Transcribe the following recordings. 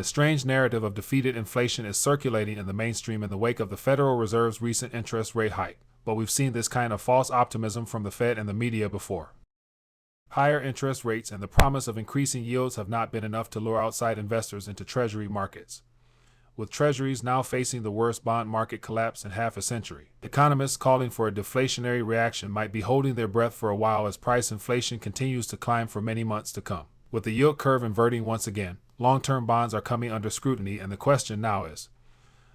The strange narrative of defeated inflation is circulating in the mainstream in the wake of the Federal Reserve's recent interest rate hike, but we've seen this kind of false optimism from the Fed and the media before. Higher interest rates and the promise of increasing yields have not been enough to lure outside investors into Treasury markets. With Treasuries now facing the worst bond market collapse in half a century, economists calling for a deflationary reaction might be holding their breath for a while as price inflation continues to climb for many months to come. With the yield curve inverting once again, long-term bonds are coming under scrutiny, and the question now is,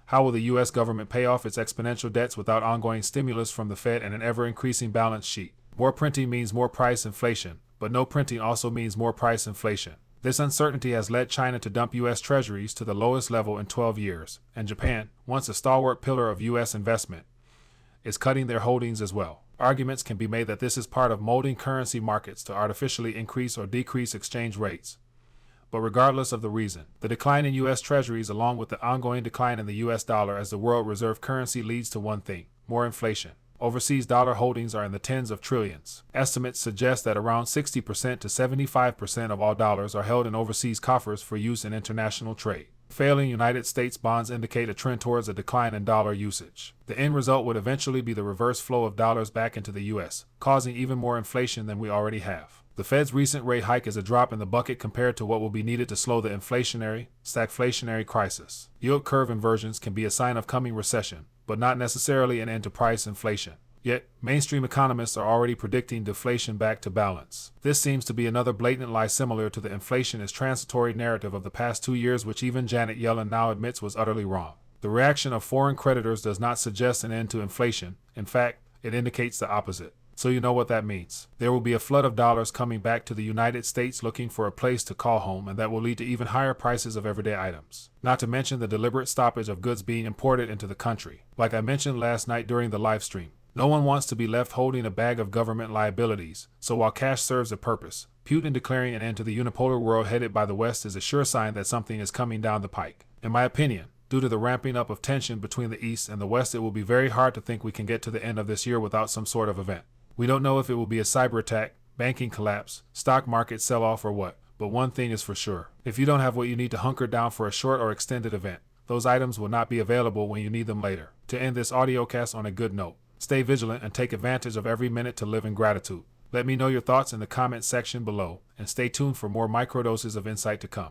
how will the U.S. government pay off its exponential debts without ongoing stimulus from the Fed and an ever-increasing balance sheet? More printing means more price inflation, but no printing also means more price inflation. This uncertainty has led China to dump U.S. Treasuries to the lowest level in 12 years, and Japan, once a stalwart pillar of U.S. investment, is cutting their holdings as well. Arguments can be made that this is part of molding currency markets to artificially increase or decrease exchange rates. But regardless of the reason, the decline in U.S. Treasuries along with the ongoing decline in the U.S. dollar as the world reserve currency leads to one thing: more inflation. Overseas dollar holdings are in the tens of trillions. Estimates suggest that around 60% to 75% of all dollars are held in overseas coffers for use in international trade. Failing United States bonds indicate a trend towards a decline in dollar usage. The end result would eventually be the reverse flow of dollars back into the U.S., causing even more inflation than we already have. The Fed's recent rate hike is a drop in the bucket compared to what will be needed to slow the stagflationary crisis. Yield curve inversions can be a sign of coming recession, but not necessarily an end to price inflation. Yet, mainstream economists are already predicting deflation back to balance. This seems to be another blatant lie similar to the inflation is transitory narrative of the past 2 years, which even Janet Yellen now admits was utterly wrong. The reaction of foreign creditors does not suggest an end to inflation. In fact, it indicates the opposite. So you know what that means. There will be a flood of dollars coming back to the United States looking for a place to call home, and that will lead to even higher prices of everyday items. Not to mention the deliberate stoppage of goods being imported into the country. Like I mentioned last night during the live stream, no one wants to be left holding a bag of government liabilities, so while cash serves a purpose, Putin declaring an end to the unipolar world headed by the West is a sure sign that something is coming down the pike. In my opinion, due to the ramping up of tension between the East and the West, it will be very hard to think we can get to the end of this year without some sort of event. We don't know if it will be a cyber attack, banking collapse, stock market sell-off, or what, but one thing is for sure. If you don't have what you need to hunker down for a short or extended event, those items will not be available when you need them later. To end this audiocast on a good note, stay vigilant and take advantage of every minute to live in gratitude. Let me know your thoughts in the comment section below, and stay tuned for more microdoses of insight to come.